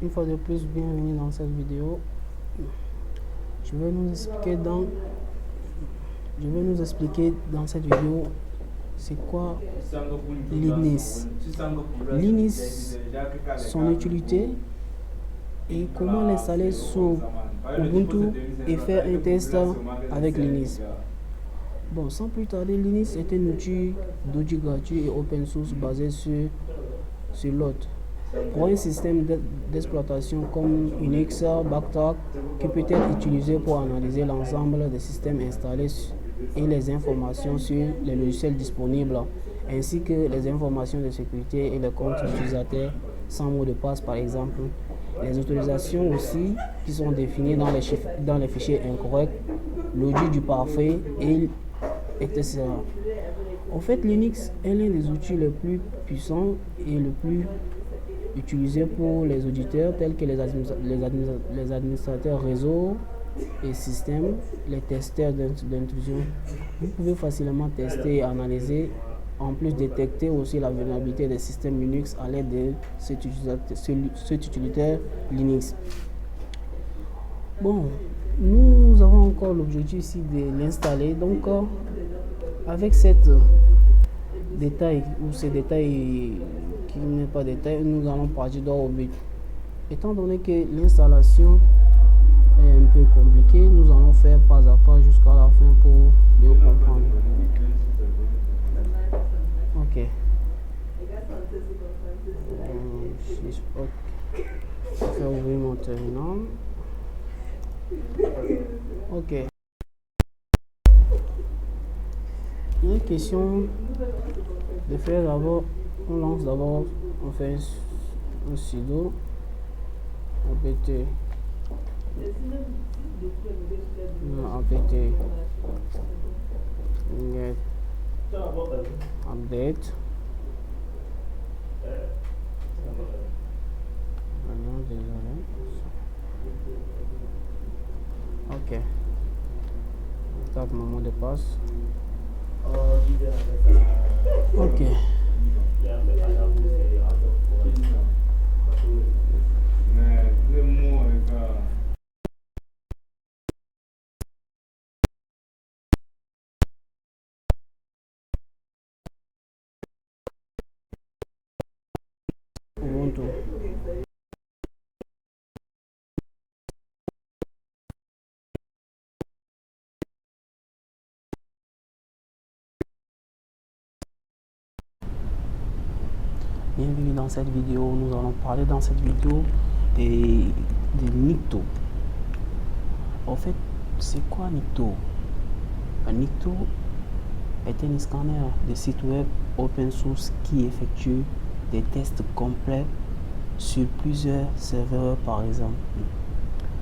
Une fois de plus, bienvenue dans cette vidéo. Je vais nous expliquer dans cette vidéo c'est quoi Linux. Linux, son utilité et comment l'installer sur Ubuntu et faire un test avec Linux. Bon, sans plus tarder, Linux est un outil gratuit et open source basé sur l'autre. Pour un système d'exploitation comme Unix, Backtrack, qui peut être utilisé pour analyser l'ensemble des systèmes installés et les informations sur les logiciels disponibles, ainsi que les informations de sécurité et les comptes utilisateurs sans mot de passe par exemple. Les autorisations aussi qui sont définies dans les fichiers incorrects, l'audit du parfait etc. En fait, Linux est l'un des outils les plus puissants et le plus utilisé pour les auditeurs tels que les administrateurs réseau et système, les testeurs d'intrusion. Vous pouvez facilement tester et analyser, en plus détecter aussi la vulnérabilité des systèmes Linux à l'aide de cet utilitaire Linux. Bon, nous avons encore l'objectif ici de l'installer. Donc, avec cette détail ou ces détails qui n'est pas détail, nous allons partir droit au but. Étant donné que l'installation est un peu compliquée, nous allons faire pas à pas jusqu'à la fin pour bien comprendre. Ok. Je vais ouvrir mon terminal. Ok. Il est question de faire d'abord, on fait un sudo apt get update. Ok, tape mon mot de passe. Ok. Ubuntu. Bienvenue dans cette vidéo. Nous allons parler dans cette vidéo de Nikto. En fait, c'est quoi Nikto? Nikto est un scanner de site web open source qui effectue des tests complets sur plusieurs serveurs par exemple.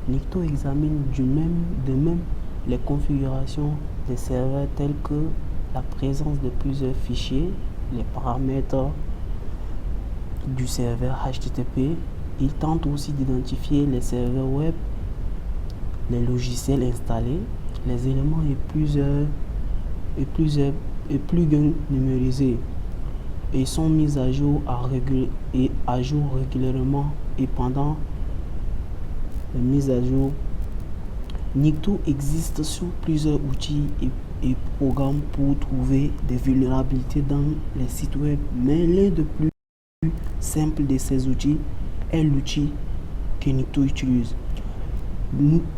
Nikto examine de même les configurations des serveurs telles que la présence de plusieurs fichiers, les paramètres du serveur HTTP. Il tente aussi d'identifier les serveurs web, les logiciels installés, les éléments et plugins numérisés et sont mis à jour régulièrement et pendant les mises à jour. Nikto existe sur plusieurs outils et programmes pour trouver des vulnérabilités dans les sites web, mais l'un des plus simples de ces outils est l'outil que Nikto utilise.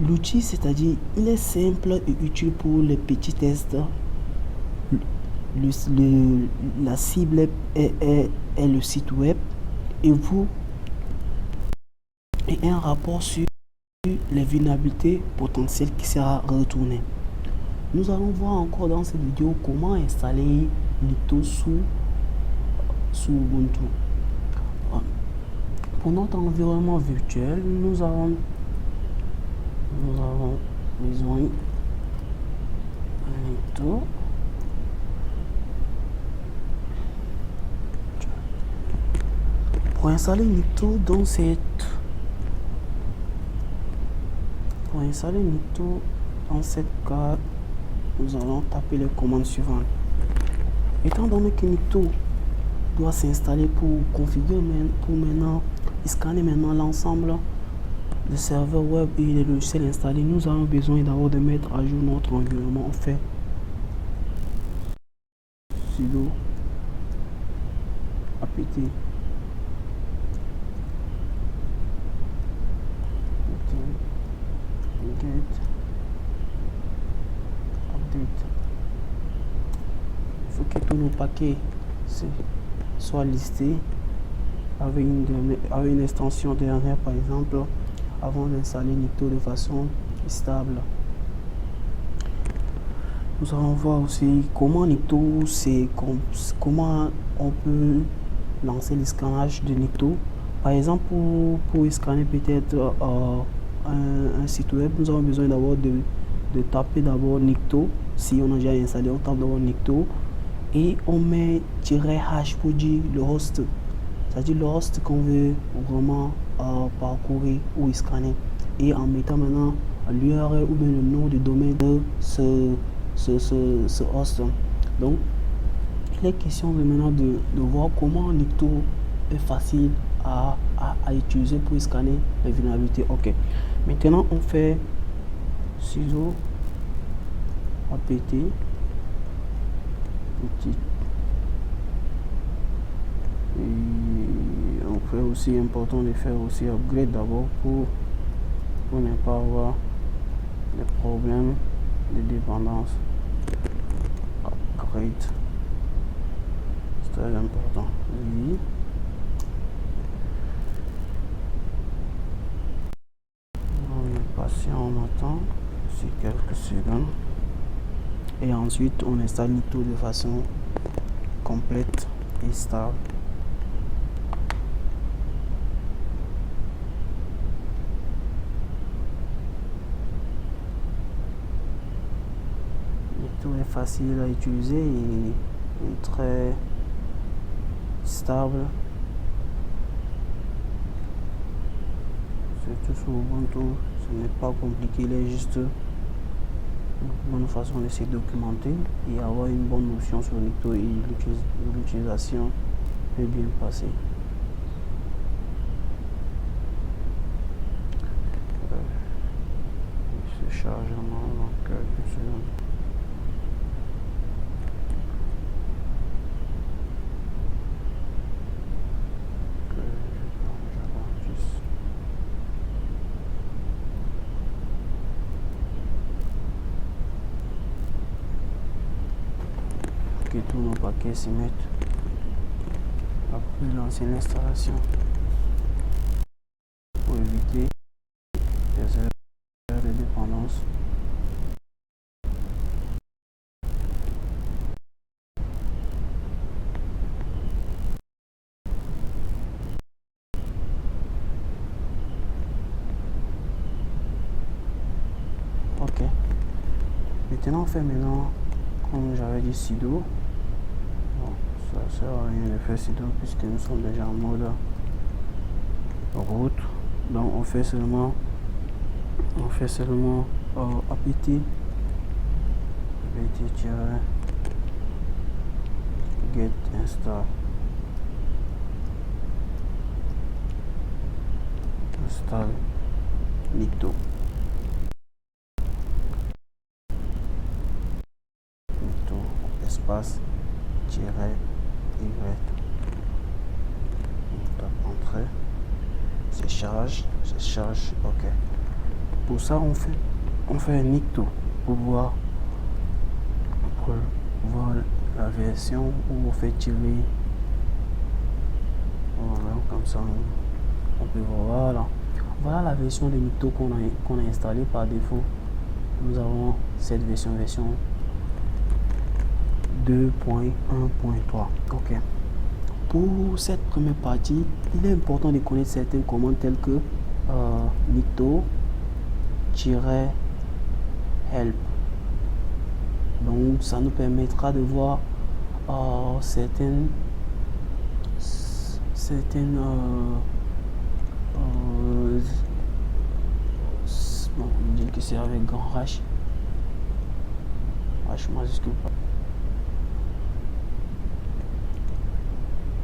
L'outil, c'est-à-dire, il est simple et utile pour les petits tests. La cible est le site web et un rapport sur les vulnérabilités potentielles qui sera retourné. Nous allons voir encore dans cette vidéo comment installer Nikto sous Ubuntu. Pour notre environnement virtuel, nous avons besoin de Nikto. Pour installer Nikto dans cette carte, nous allons taper les commandes suivantes. Étant donné que Nikto doit s'installer pour configurer maintenant scanner maintenant l'ensemble de serveurs web et les logiciels installés, nous avons besoin d'abord de mettre à jour notre environnement. On fait sudo apt get update. Il faut que tous nos paquets soient listés avec une extension dernière, par exemple, avant d'installer Nikto de façon stable. Nous allons voir aussi comment Nikto, comment on peut lancer le scannage de Nikto. Par exemple, pour scanner peut-être un site web, nous avons besoin d'abord de taper d'abord Nikto. Si on a déjà installé, on tape d'abord Nikto et on met -h pour dire le host, c'est-à-dire le host qu'on veut vraiment parcourir ou scanner, et en mettant maintenant l'URL ou bien le nom du domaine de ce host. Donc il est question maintenant de voir comment Nikto est facile à utiliser pour scanner les vulnérabilités. Ok, maintenant on fait sudo apt et on fait aussi important de faire aussi upgrade d'abord pour ne pas avoir des problèmes de dépendance. Upgrade, c'est très important. Oui. On est patient, on attend aussi quelques secondes et ensuite on installe Nikto de façon complète et stable. Nikto est facile à utiliser et très stable, surtout sur Ubuntu. Ce n'est pas compliqué, il est juste une bonne façon de se documenter et avoir une bonne notion sur Nikto, et l'utilisation peut bien passer. Ce chargement dans quelques secondes. Que tous nos paquets s'y mettent après l'ancienne installation pour éviter des erreurs de dépendance. Ok, maintenant on fait comme j'avais dit sudo. Bon, ça sert à rien de faire sudo puisque nous sommes déjà en mode route. Donc on fait seulement apt get install Nikto. Espace -y, on tape entrée, c'est charge, ok. Pour ça on fait un Nikto pour voir la version où on fait tirer. Voilà, comme ça on peut voir. Voilà la version de Nikto qu'on a installée par défaut. Nous avons cette version 2.1.3. ok. Pour cette première partie, il est important de connaître certaines commandes telles que nikto-help. Donc ça nous permettra de voir certaines bon, on dit que c'est avec grand H majuscule.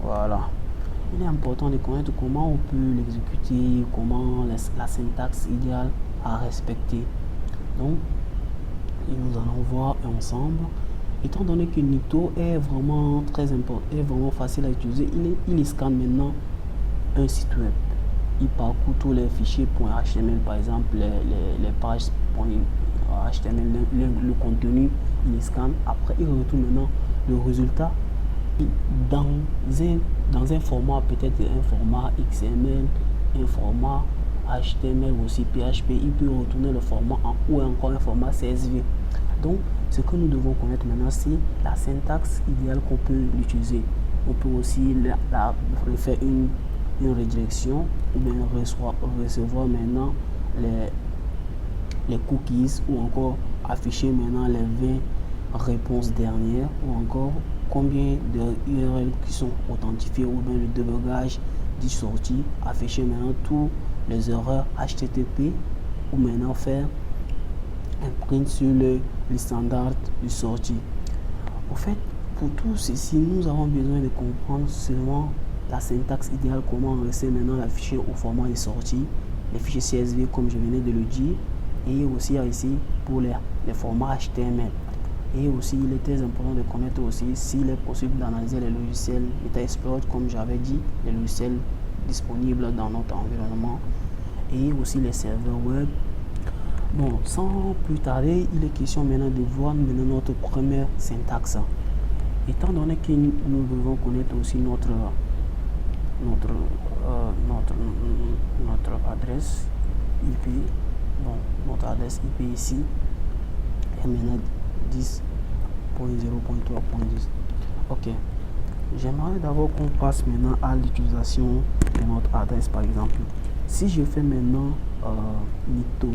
Voilà. il est important de connaître comment on peut l'exécuter, comment la syntaxe idéale à respecter. Donc, nous allons voir ensemble. Étant donné que Nikto est vraiment très important, est vraiment facile à utiliser, il scanne maintenant un site web. Il parcourt tous les fichiers .html, par exemple, les pages .html, le contenu, il scanne. Après, il retourne maintenant le résultat dans un format, peut-être un format XML, un format HTML aussi, PHP. Il peut retourner le format ou encore un format CSV. Donc, ce que nous devons connaître maintenant, c'est la syntaxe idéale qu'on peut l'utiliser. On peut aussi faire une redirection ou bien recevoir maintenant les cookies ou encore afficher maintenant les 20 réponses dernières ou encore combien de URL qui sont authentifiées ou bien le débugage du sortie, afficher maintenant tous les erreurs HTTP ou maintenant faire un print sur le standard du sortie. En fait, pour tout ceci, nous avons besoin de comprendre seulement la syntaxe idéale, comment enregistrer maintenant le fichier au format de sortie, les fichiers CSV comme je venais de le dire, et aussi ici pour les formats HTML. Et aussi, il est très important de connaître aussi s'il est possible d'analyser les logiciels Metasploit, comme j'avais dit, les logiciels disponibles dans notre environnement, et aussi les serveurs web. Bon, sans plus tarder, il est question maintenant de voir maintenant notre première syntaxe. Étant donné que nous devons connaître aussi notre adresse IP, bon, notre adresse IP ici est maintenant 10.0.3.10. Ok, j'aimerais d'abord qu'on passe maintenant à l'utilisation de notre adresse. Par exemple, si je fais maintenant Nikto,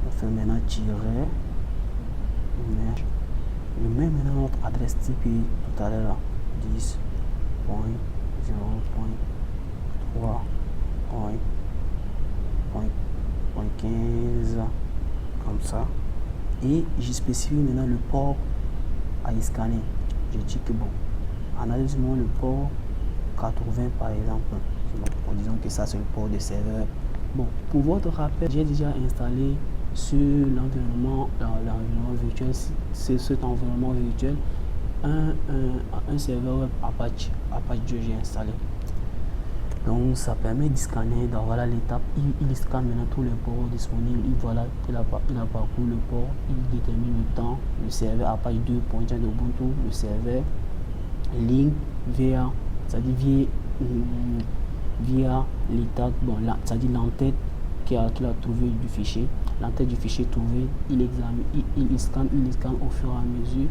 on fait maintenant tirer, je mets maintenant notre adresse type tout à l'heure 10.0.3.15 comme ça, et je spécifie maintenant le port à scanner. Je dis que bon, analyse-moi le port 80 par exemple. Bon, disons que ça c'est le port de serveur. Bon, pour votre rappel, j'ai déjà installé sur l'environnement virtuel, c'est cet environnement virtuel, un serveur web Apache 2 j'ai installé. Donc ça permet de scanner. Donc voilà l'étape, il scanne maintenant tous les ports disponibles. Il a parcouru le port, il détermine le temps, le serveur Apache 2 pointant d'Ubuntu, le serveur link via, c'est-à-dire via l'état, bon, c'est-à-dire l'entête qu'il a trouvé du fichier. L'entête du fichier trouvé, il examine, il scanne au fur et à mesure,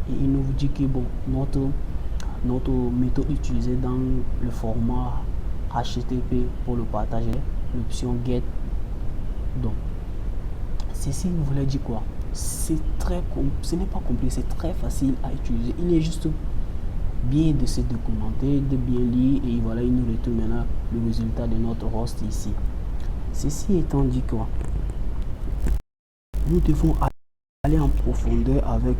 et il nous dit que bon, notre méthode utilisée dans le format HTTP pour le partager, l'option get. Donc ceci nous voulait dire quoi? Ce n'est pas compliqué, c'est très facile à utiliser. Il est juste bien de se documenter, de bien lire, et voilà, il nous retourne maintenant le résultat de notre host ici. Ceci étant dit quoi, nous devons aller en profondeur avec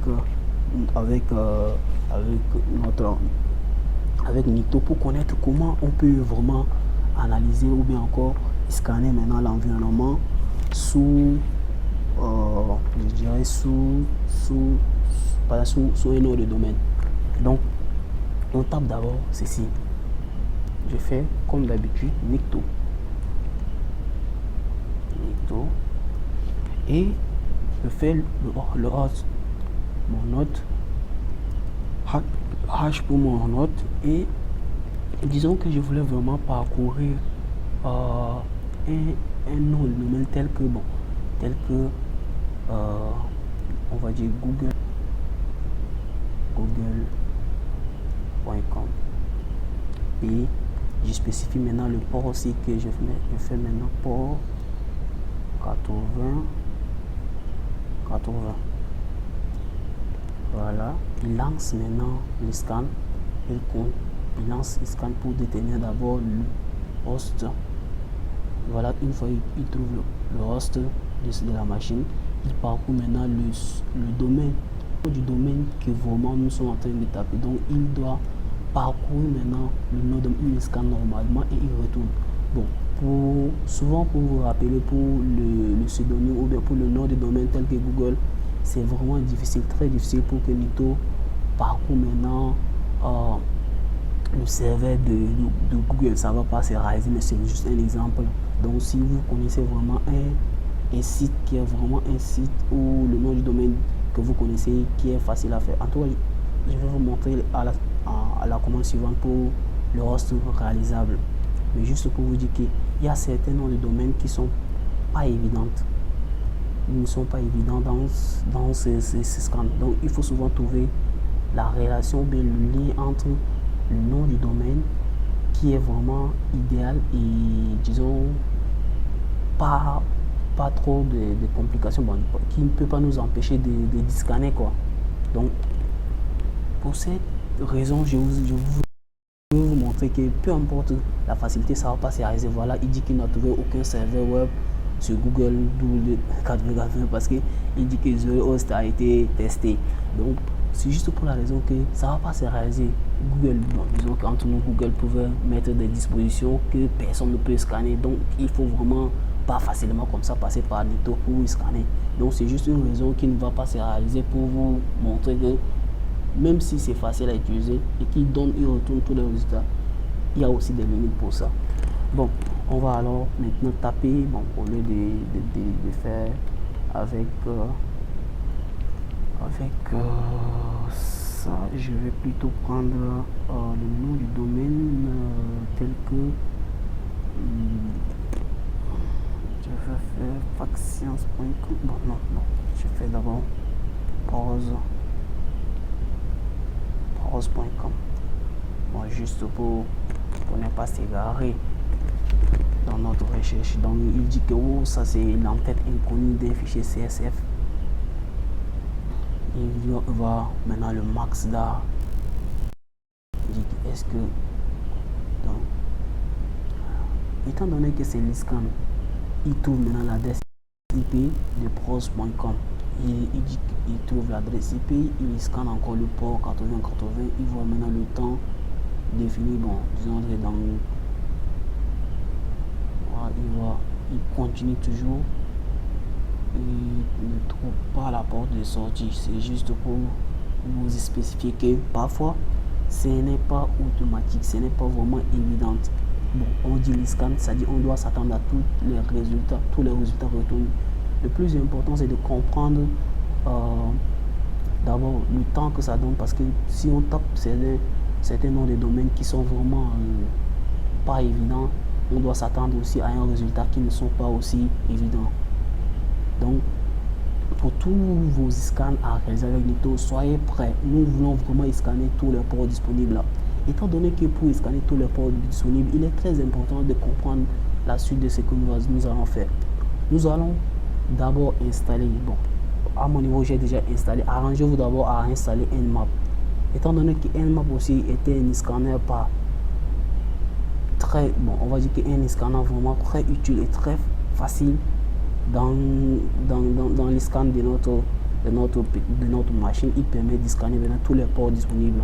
Nikto pour connaître comment on peut vraiment analyser ou bien encore scanner maintenant l'environnement sous je dirais sous un nom de domaine. Donc on tape d'abord ceci, je fais comme d'habitude Nikto et je fais le host, mon note hash pour mon note, et disons que je voulais vraiment parcourir un nom de domaine tel que on va dire google.com, et je spécifie maintenant le port aussi que je fais maintenant port 80. Voilà, il lance maintenant le scan, il lance le scan pour déterminer d'abord le host. Voilà, une fois il trouve le host de la machine, il parcourt maintenant le domaine que vraiment nous sommes en train de taper. Donc il doit parcourir maintenant le nom de il scanne normalement et il retourne. Bon, souvent pour vous rappeler pour le pseudonyme ou bien pour le nom de domaine tel que Google, c'est vraiment difficile, très difficile pour que Nito parcourt maintenant le serveur de Google. Ça ne va pas se réaliser, mais c'est juste un exemple. Donc si vous connaissez vraiment un site qui est vraiment un site ou le nom du domaine que vous connaissez qui est facile à faire, en tout cas je vais vous montrer à la commande suivante pour le host réalisable. Mais juste pour vous dire qu'il y a certains noms de domaines qui sont pas évidentes. Ils ne sont pas évidents dans ces scans. Donc il faut souvent trouver la relation, bien le lien entre le nom du domaine qui est vraiment idéal et disons pas trop de complications, bon, qui ne peut pas nous empêcher de scanner quoi. Donc pour cette raison je vais vous montrer que peu importe la facilité, ça va pas se réaliser. Voilà, il dit qu'il n'a trouvé aucun serveur web sur Google parce qu'il dit que The Host a été testé. Donc c'est juste pour la raison que ça va pas se réaliser. Google, bon, disons qu'entre nous, Google pouvait mettre des dispositions que personne ne peut scanner. Donc il faut vraiment pas facilement comme ça passer par Nito pour scanner. Donc c'est juste une raison qui ne va pas se réaliser pour vous montrer que même si c'est facile à utiliser et qu'il retourne tous les résultats, il y a aussi des limites pour ça. Bon, on va alors maintenant taper, bon, au lieu de faire avec ça, je vais plutôt prendre le nom du domaine tel que je vais faire facscience.com. Bon, non, je fais d'abord prose.com. Bon, juste pour ne pas s'égarer dans notre recherche. Donc il dit que ça c'est l'entête inconnue d'un fichier CSF. Il va maintenant le max d'art. Il dit est-ce que donc étant donné que c'est l'ISCAN, il trouve maintenant l'adresse IP de prose.com. Il dit qu'il trouve l'adresse IP, il scanne encore le port 80-80, il voit maintenant le temps défini, bon, disons dans voilà, il continue toujours, il ne trouve pas la porte de sortie. C'est juste pour nous spécifier que parfois ce n'est pas automatique, ce n'est pas vraiment évident. Bon, on dit l'ISCAN, c'est-à-dire on doit s'attendre à tous les résultats retournés. Le plus important c'est de comprendre d'abord le temps que ça donne, parce que si on tape certains noms de domaines qui sont vraiment pas évidents, on doit s'attendre aussi à un résultat qui ne sont pas aussi évidents. Donc pour tous vos scans à réaliser avec Nito, soyez prêts. Nous voulons vraiment scanner tous les ports disponibles. Étant donné que pour scanner tous les ports disponibles, il est très important de comprendre la suite de ce que nous allons faire. Nous allons d'abord installer, bon, à mon niveau j'ai déjà installé, arrangez-vous d'abord à installer Nmap. Étant donné que Nmap aussi était un scanner pas très, bon, on va dire que un scanner vraiment très utile et très facile dans les scans de notre machine. Il permet de scanner maintenant tous les ports disponibles.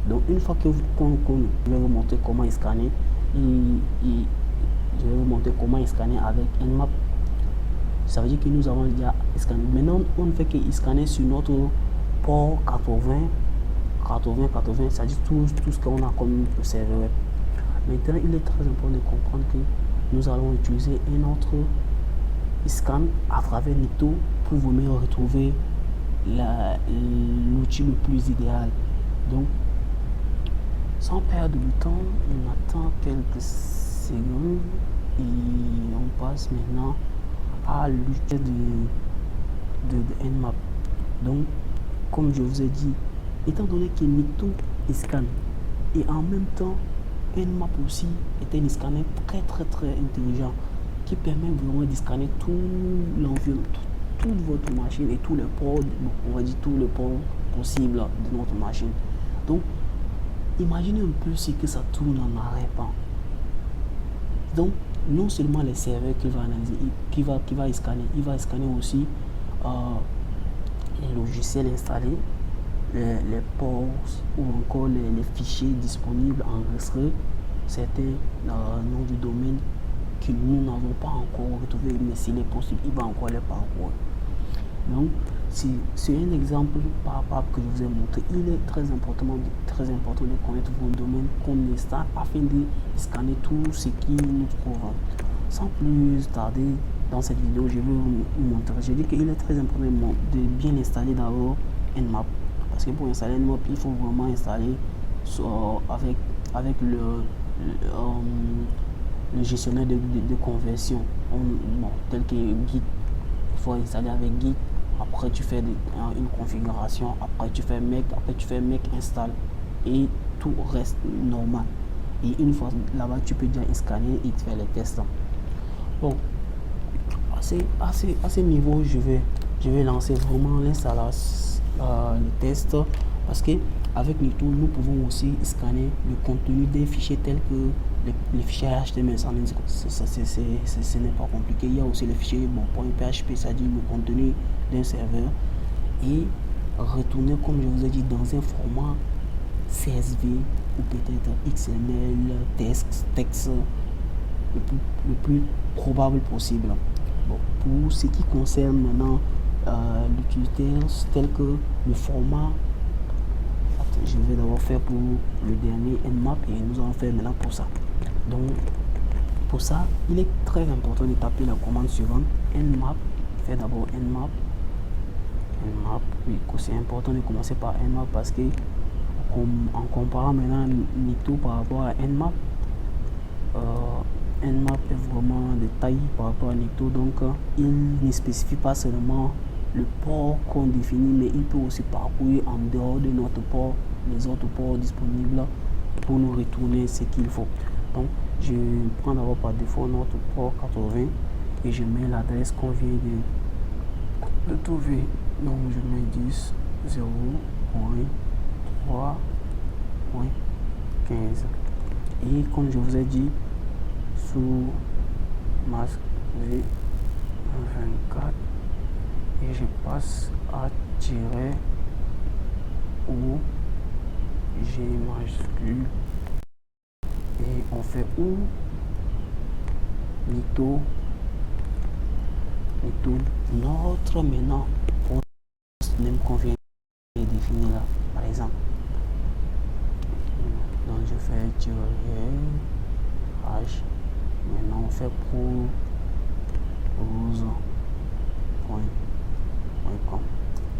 Donc une fois que je vais vous montrer comment scanner, je vais vous montrer comment scanner avec Nmap. Ça veut dire que nous avons déjà scanné. Maintenant, on ne fait que scanner sur notre port 80, c'est-à-dire tout ce qu'on a comme serveur web. Maintenant, il est très important de comprendre que nous allons utiliser un autre scan à travers Nito pour vous retrouver l'outil le plus idéal. Donc, sans perdre du temps, on attend quelques secondes et on passe maintenant à l'outil de Nmap. Donc comme je vous ai dit, étant donné que Nito scanne et en même temps Nmap aussi est un scanner très intelligent qui permet vraiment de scanner tout l'environnement, toute votre machine et tous les ports, bon, on va dire tous les ports possibles de notre machine. Donc imaginez un peu ce que ça tourne en arrêt-pas. Donc non seulement les serveurs qu'il va analyser, qui va scanner, il va scanner aussi les logiciels installés, les ports ou encore les fichiers disponibles enregistrés, certains noms du domaine que nous n'avons pas encore retrouvé, mais s'il est possible, il va encore les parcourir. Donc, c'est un exemple par rapport que je vous ai montré. Il est très important de connaître vos domaines comme l'instant afin de scanner tout ce qui nous trouve. Sans plus tarder, dans cette vidéo, je vais vous montrer. J'ai dit qu'il est très important de bien installer d'abord Nmap. Parce que pour installer Nmap, il faut vraiment installer avec le gestionnaire de conversion, tel que Git. Il faut installer avec Git. Après tu fais une configuration, après tu fais make install et tout reste normal. Et une fois là-bas, tu peux déjà scanner et faire les tests. Bon, à ce niveau, je vais lancer vraiment l'installation, les tests, parce que avec Nito, nous pouvons aussi scanner le contenu des fichiers tels que les fichiers HTML. Ce n'est pas compliqué. Il y a aussi le fichier .php, c'est-à-dire le contenu d'un serveur, et retourner, comme je vous ai dit, dans un format CSV ou peut-être XML, texte le plus probable possible. Bon, pour ce qui concerne maintenant l'utilitaire tel que le format, je vais d'abord faire pour le dernier Nmap et nous allons faire maintenant pour ça. Donc pour ça, il est très important de taper la commande suivante, Nmap. Faire d'abord Nmap. Oui, c'est important de commencer par Nmap parce que en comparant maintenant Nito par rapport à Nmap, Nmap est vraiment de taille par rapport à Nito, donc il ne spécifie pas seulement le port qu'on définit, mais il peut aussi parcourir en dehors de notre port les autres ports disponibles pour nous retourner ce qu'il faut. Donc je prends d'abord par défaut notre port 80 et je mets l'adresse qu'on vient de trouver. Donc je mets 10 0.3.15 et comme je vous ai dit, sous masque V24 et je passe à tirer ou G majuscule et on fait ou Nito notre maintenant post même qu'on vient de définir là, par exemple. Donc je fais tirer H. Maintenant on fait pour rose.com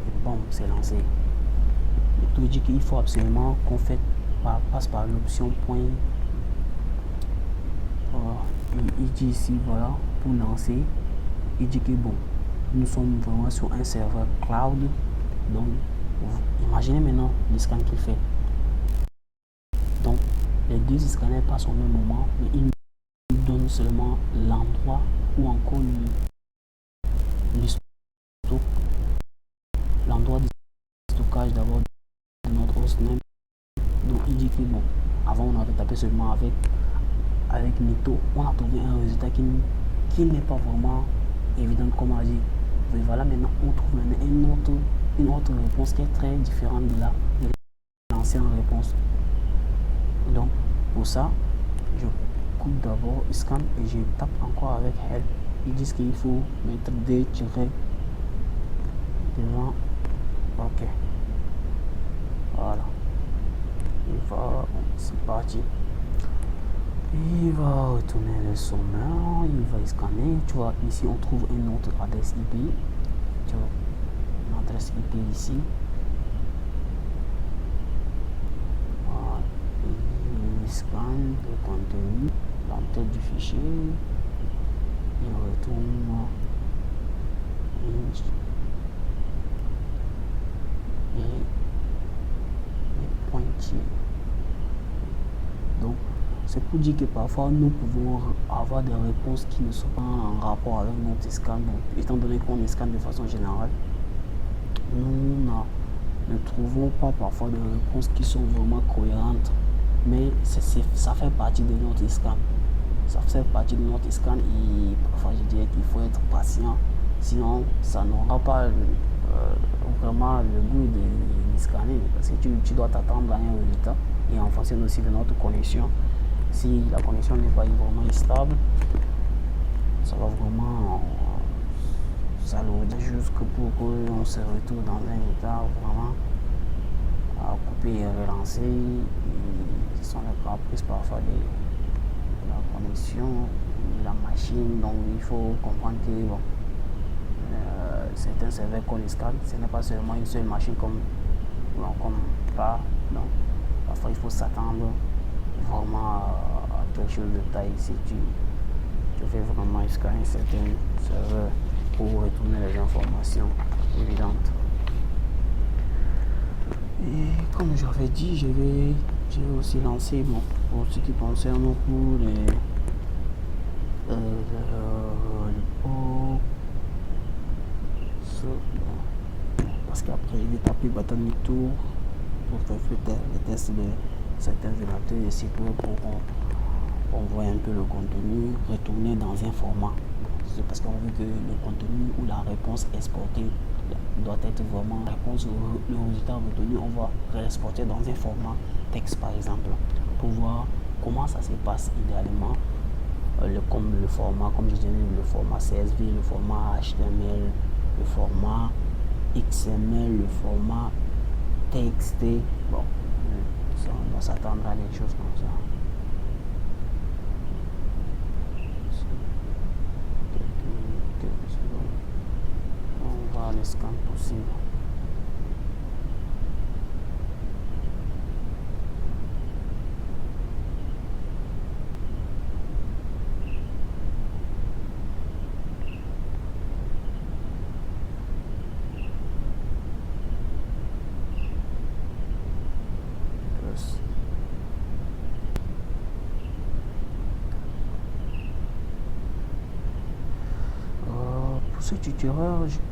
et bon, c'est lancé. Et tout dit qu'il faut absolument qu'on passe par l'option point. Il dit ici, voilà, pour lancer, il dit que bon, nous sommes vraiment sur un serveur cloud. Donc imaginez maintenant le scan qu'il fait. Donc les deux scanners passent au même moment, mais il nous donne seulement l'endroit ou encore l'endroit de stockage d'abord de notre hostname. Donc il dit que bon, avant on avait tapé seulement avec Nito, on a trouvé un résultat qui n'est pas vraiment évident comme on a dit. Mais voilà, maintenant on trouve une autre réponse qui est très différente de l'ancienne réponse. Donc pour ça, je coupe d'abord scan et je tape encore avec help. Ils disent qu'il faut mettre des tirets devant. Ok, voilà, c'est parti. Il va retourner le sommaire, il va scanner. Tu vois, ici on trouve une autre adresse IP. Tu vois, une adresse IP ici. Voilà. Il scanne le contenu, l'entête du fichier. Il retourne et les pointillés. Donc c'est pour dire que parfois nous pouvons avoir des réponses qui ne sont pas en rapport avec notre scan. Donc, étant donné qu'on scanne de façon générale, nous ne trouvons pas parfois des réponses qui sont vraiment cohérentes. Mais ça fait partie de notre scan. Ça fait partie de notre scan et parfois je dirais qu'il faut être patient. Sinon, ça n'aura pas vraiment le goût de scanner, parce que tu dois t'attendre à un résultat, et en fonction aussi de notre connexion. Si la connexion n'est pas vraiment stable, ça va vraiment s'alourdir jusque pour qu'on se retrouve dans un état vraiment à couper et relancer. Ce sont les caprices parfois de la connexion de la machine, donc il faut comprendre que bon, certains serveurs qu'on scanne, ce n'est pas seulement une seule machine comme pas, donc parfois il faut s'attendre vraiment à quelque chose de taille si tu fais vraiment scanner certains serveurs pour retourner les informations évidentes. Et comme j'avais dit, j'ai aussi lancé pour ce qui concerne pour les parce qu'après il est tapé Botanic Tour pour faire les tests de certains ordinateurs et sites web pour qu'on voit un peu le contenu retourner dans un format. C'est parce qu'on veut que le contenu ou la réponse exportée doit être vraiment la réponse le résultat retenu, on va réexporter dans un format texte par exemple pour voir comment ça se passe idéalement. Comme le format, comme je disais, le format CSV, le format HTML, le format XML, le format TXT. Bon, ça, on doit s'attendre à des choses comme ça. On va les scans possibles.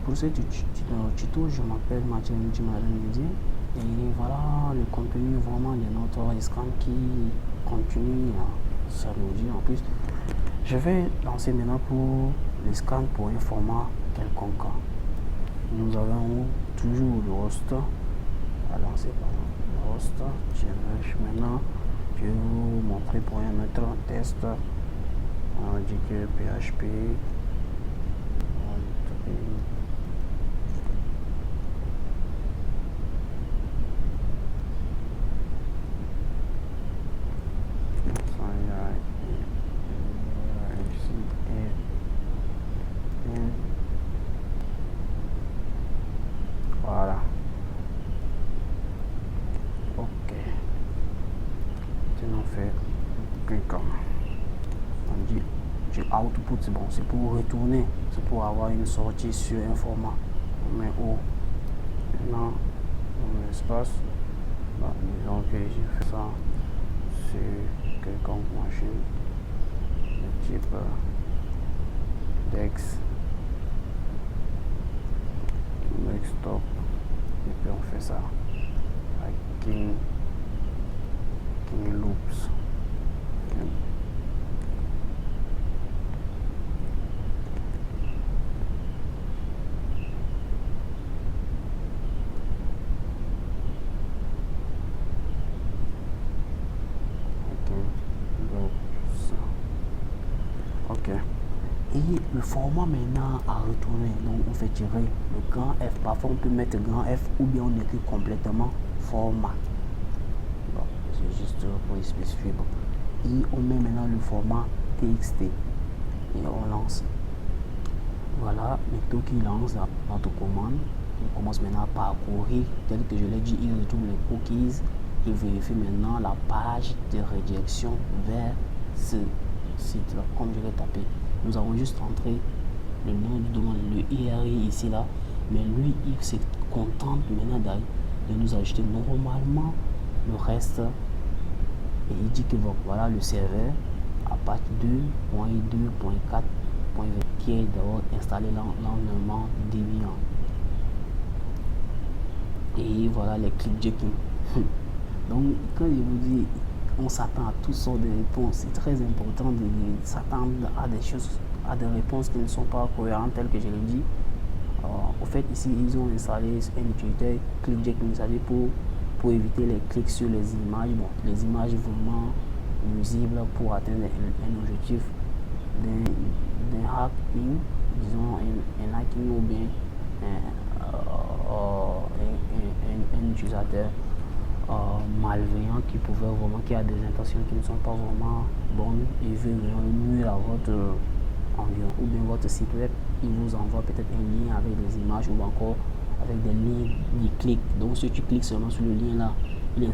Pour ce tuto, je m'appelle Mathieu Ndimadé et voilà le contenu vraiment de notre scan qui continue à s'alourdir. En plus, je vais lancer maintenant pour le scan pour un format quelconque. Nous avons toujours le host à lancer par le host. Maintenant, je vais vous montrer pour un autre test. On dit que PHP. Voilà. Ok. Maintenant fait comme on dit du output, bon c'est pour retourner, c'est pour avoir une sortie sur un format. On met haut. Maintenant on l'espace. Disons que j'ai fait ça sur quelconque machine de type Dex, desktop, et puis on fait ça avec King Loops. Ok. Et le format maintenant à retourner, donc on fait tirer le grand F. Parfois on peut mettre grand F ou bien on écrit complètement format. Bon, c'est juste pour y spécifier. Bon. Et on met maintenant le format TXT et on lance. Voilà, maintenant qu'il lance notre commande, on commence maintenant à parcourir, tel que je l'ai dit, il retourne les cookies et vérifie maintenant la page de redirection vers ce site là, comme je l'ai tapé. Nous avons juste entré le nom du domaine, le IRI ici là, mais lui il se contente maintenant de nous ajouter normalement le reste et il dit que bon, voilà le serveur à partir 2.2.4 qui est d'abord installé l'environnement Debian. Et voilà les clickjacking. Donc quand je vous dis on s'attend à toutes sortes de réponses, c'est très important de s'attendre à des choses, à des réponses qui ne sont pas cohérentes telles que je l'ai dit. au fait, ici, ils ont installé un utilitaire ClickJet messager pour éviter les clics sur les images. Bon, les images vraiment nuisibles pour atteindre un objectif d'un hacking, disons un hacking ou bien un utilisateur malveillant qui a des intentions qui ne sont pas vraiment bonnes et veut vraiment nuire à votre environnement ou bien votre site web. Il vous envoie peut-être un lien avec des images ou encore avec des liens de clic. Donc si tu cliques seulement sur le lien là, il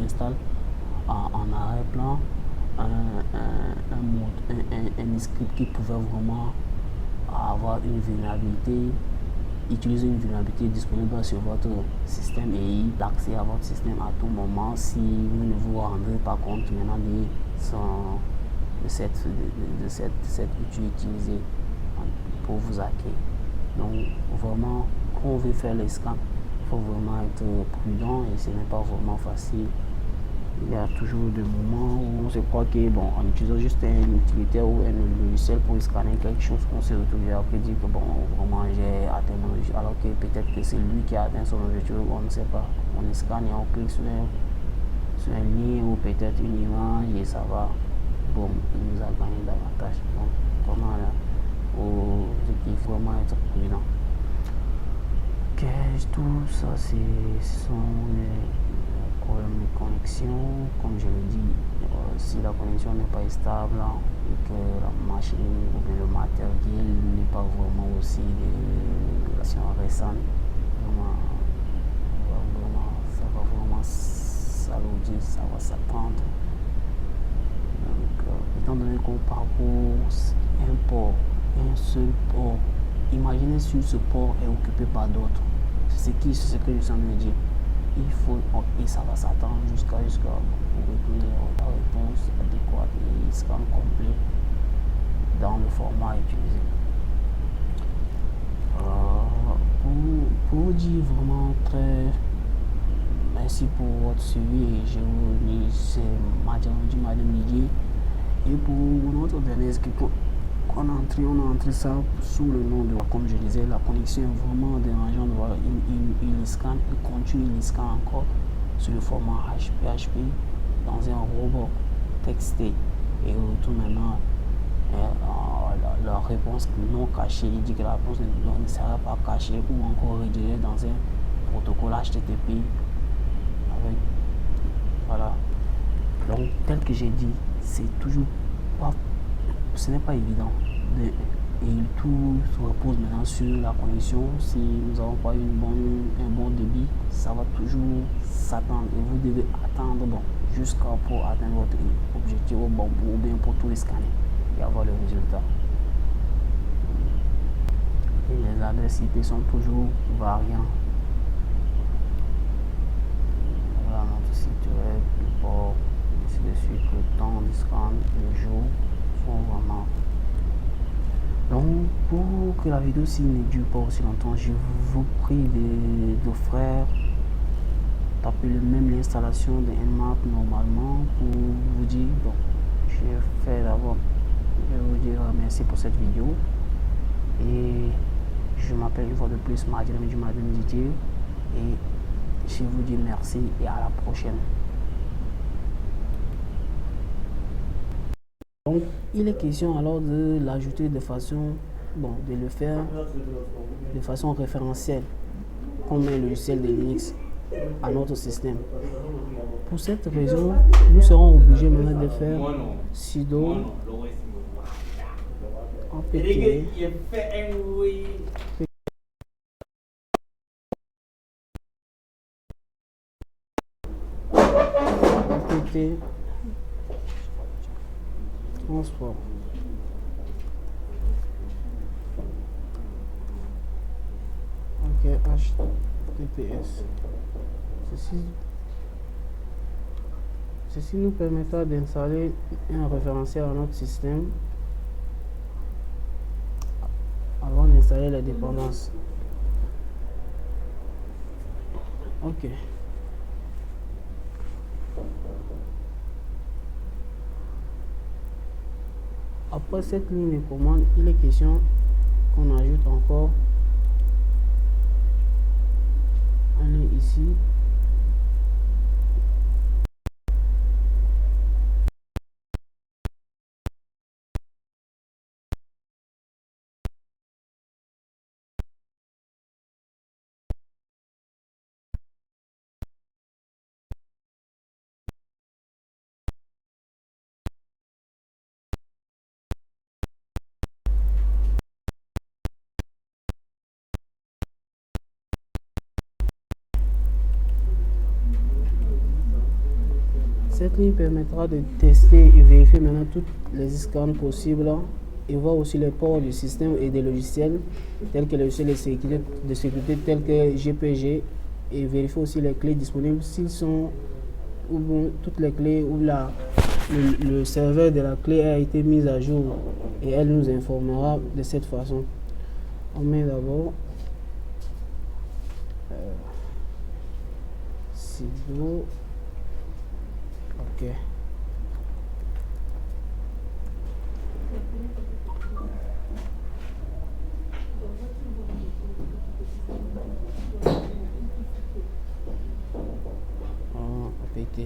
installe en arrière-plan un script qui pouvait vraiment avoir une vulnérabilité, utiliser une vulnérabilité disponible sur votre système et d'accès à votre système à tout moment si vous ne vous rendez pas compte maintenant de cette outil utilisé pour vous hacker. Donc vraiment, quand on veut faire les scans, il faut vraiment être prudent et ce n'est pas vraiment facile. Il y a toujours des moments où on se croit que bon, en utilisant juste un utilitaire ou un logiciel pour scanner quelque chose, qu'on se retrouve après dire que bon, vraiment j'ai atteint mon objectif, alors que peut-être que c'est lui qui a atteint son objectif, on ne sait pas. On scanne et on clique sur un lien ou peut-être une image et ça va, bon, il nous a gagné davantage. Donc vraiment là, il faut vraiment être prudent. Ok, tout ça ce sont les problème de connexion. Comme je l'ai dit, si la connexion n'est pas stable et que la machine ou bien le matériel n'est pas vraiment aussi des relations récentes, ça va vraiment s'alourdir, ça va s'attendre. Donc, étant donné qu'on parcourt un port, un seul port, imaginez si ce port est occupé par d'autres. C'est ce que je suis en train de dire. Il faut, et ça va s'attendre jusqu'à pour retourner la réponse adéquate et scan complet dans le format utilisé. Pour vous dire vraiment très merci pour votre suivi et je vous dis c'est Madame Didier. Et pour notre dernier script on a entré ça sous le nom de, comme je disais, la connexion est vraiment dérangeante. Voilà, il scanne, il continue, il scanne encore sur le format HPHP dans un robot texté et retourne maintenant la réponse non cachée. Il dit que la réponse ne sera pas cachée ou encore rédigée dans un protocole HTTP avec, voilà. Donc tel que j'ai dit, c'est toujours pas, ce n'est pas évident et tout se repose maintenant sur la connexion. Si nous n'avons pas un bon débit, ça va toujours s'attendre et vous devez attendre jusqu'à pour atteindre votre objectif ou bien pour tous les scanner et avoir le résultat. Et les adresses IP sont toujours variantes. Voilà notre site web, le port, ainsi de suite, le temps du scan, le jour sont vraiment. Donc pour que la vidéo ne dure pas aussi longtemps, je vous prie d'offrir, taper le même l'installation de Nmap normalement pour vous dire, bon, je vous dire merci pour cette vidéo et je m'appelle une fois de plus Madame Didier et je vous dis merci et à la prochaine. Donc, il est question alors de l'ajouter de façon, de le faire de façon référentielle, comme un logiciel de Linux à notre système. Pour cette raison, nous serons obligés maintenant de faire sudo apt transport. Ok, HTTPS. Ceci nous permettra d'installer un référentiel à notre système avant d'installer les dépendances. Ok. Après cette ligne de commande, il est question qu'on ajoute encore On est ici. Cette ligne permettra de tester et vérifier maintenant toutes les scans possibles et voir aussi les ports du système et des logiciels tels que les logiciels de sécurité tels que GPG et vérifier aussi les clés disponibles s'ils sont ou bon, toutes les clés ou le serveur de la clé a été mis à jour et elle nous informera de cette façon. On met d'abord sudo ok. apt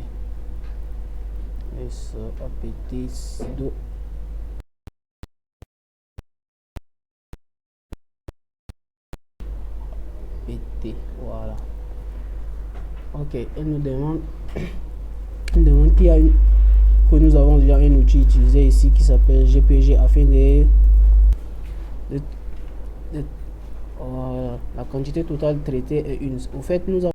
apt sudo apt, voilà. Ok, elle nous demande que nous avons déjà un outil utilisé ici qui s'appelle GPG afin de la quantité totale traitée est une. Au fait, nous avons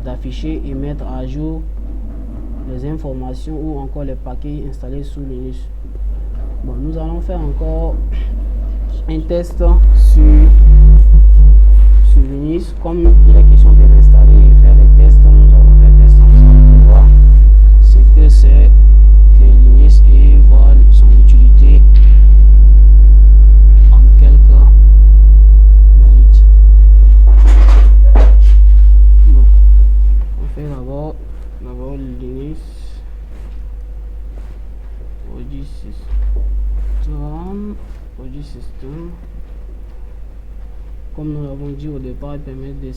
d'afficher et mettre à jour les informations ou encore les paquets installés sous Linux. Bon, nous allons faire encore un test sur Linux. Comme il est question de l'installer et faire des tests, nous allons faire des tests ensemble pour voir ce que c'est que Linux et voir son utilité en quelques minutes. Bon, on fait d'abord Linux Audio System. Comme nous l'avons dit au départ, il permet de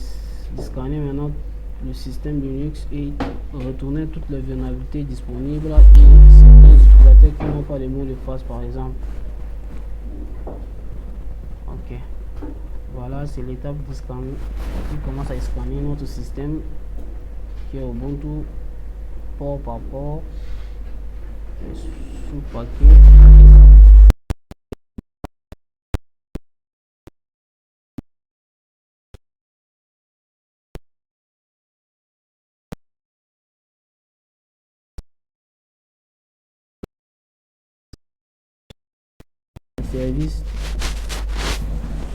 scanner maintenant le système Linux et retourner toutes les vulnérabilités disponibles et certains utilisateurs qui n'ont pas de mot de passe par exemple. Ok, voilà, c'est l'étape de scan qui commence à scanner notre système qui est Ubuntu port par port sous paquet. Service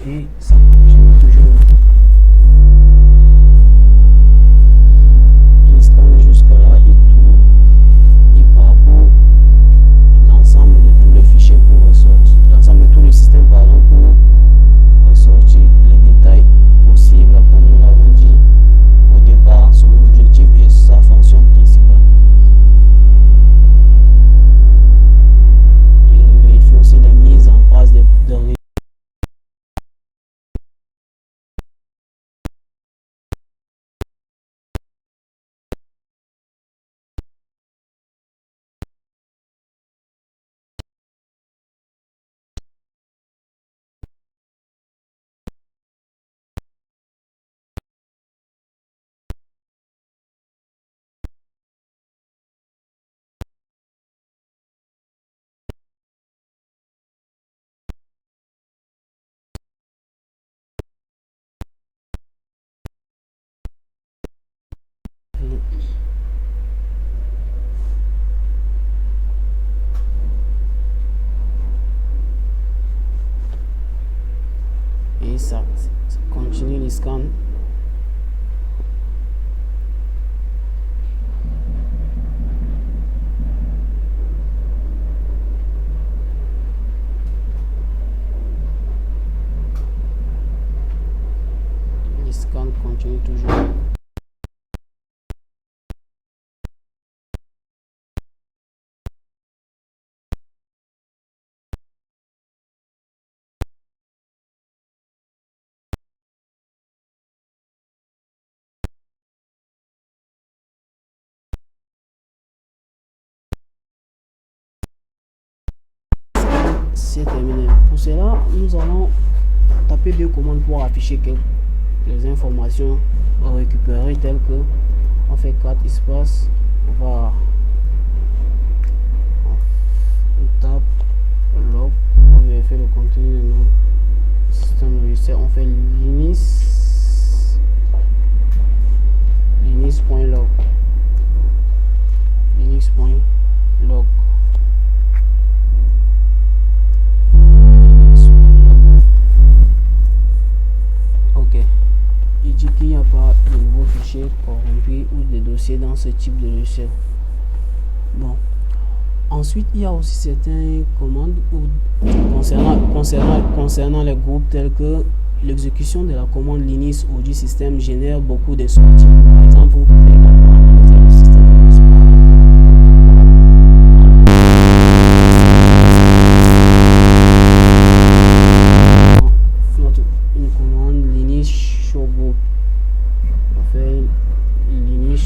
et ça continue toujours. Il scanne jusqu'à là et tout, il parcourt l'ensemble de tous les fichiers pour ressortir, l'ensemble de tous les systèmes pardon, pour ressortir les détails possibles comme nous l'avons dit au départ, son objectif et sa fonction principale. Il vérifie aussi les mises en place de et ça continue les scans. Les scans continuent toujours. C'est terminé. Pour cela, nous allons taper deux commandes pour afficher les informations récupérées telles que on fait 4 espaces, var, on tape log, on vérifie le contenu de nos systèmes logiciels, on fait linux.log linux.log. Ok, il dit qu'il n'y a pas de nouveaux fichiers corrompus ou de dossiers dans ce type de logiciel. Bon, ensuite il y a aussi certaines commandes concernant les groupes tels que l'exécution de la commande Linux Audio System génère beaucoup de sorties. Par exemple, vous pouvez également le système une commande Linux show group. On fait Linux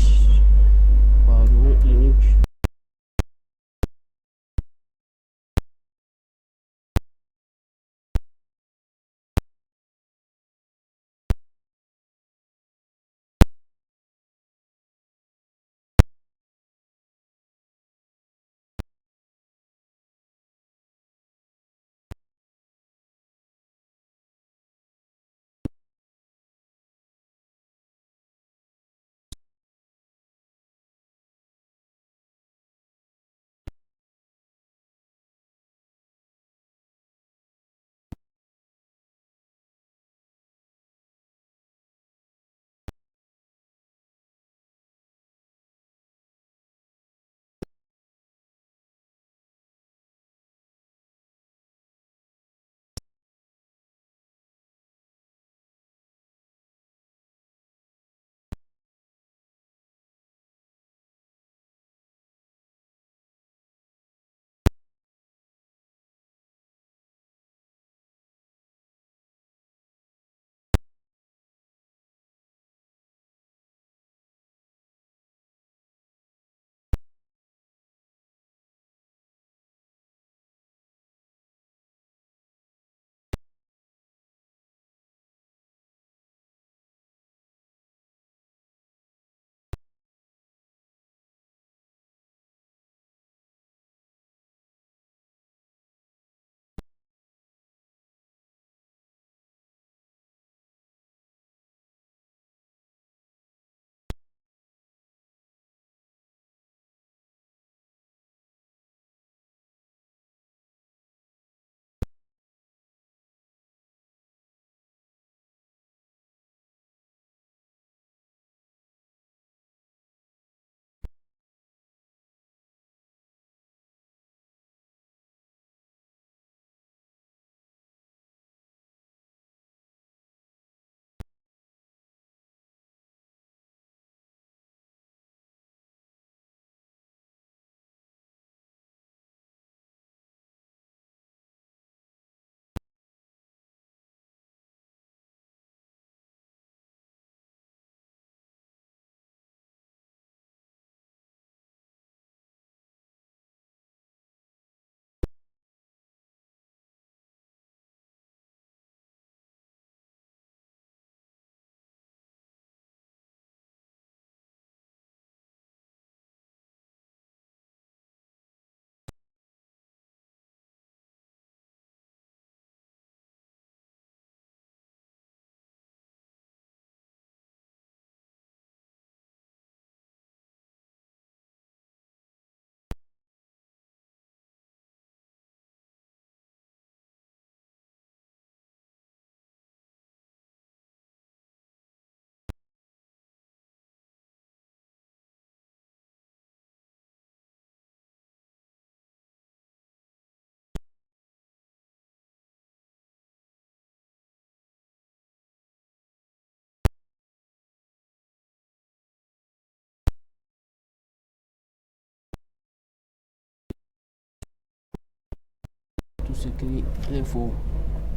ce qu'il faut.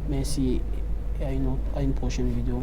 Merci et à une prochaine vidéo.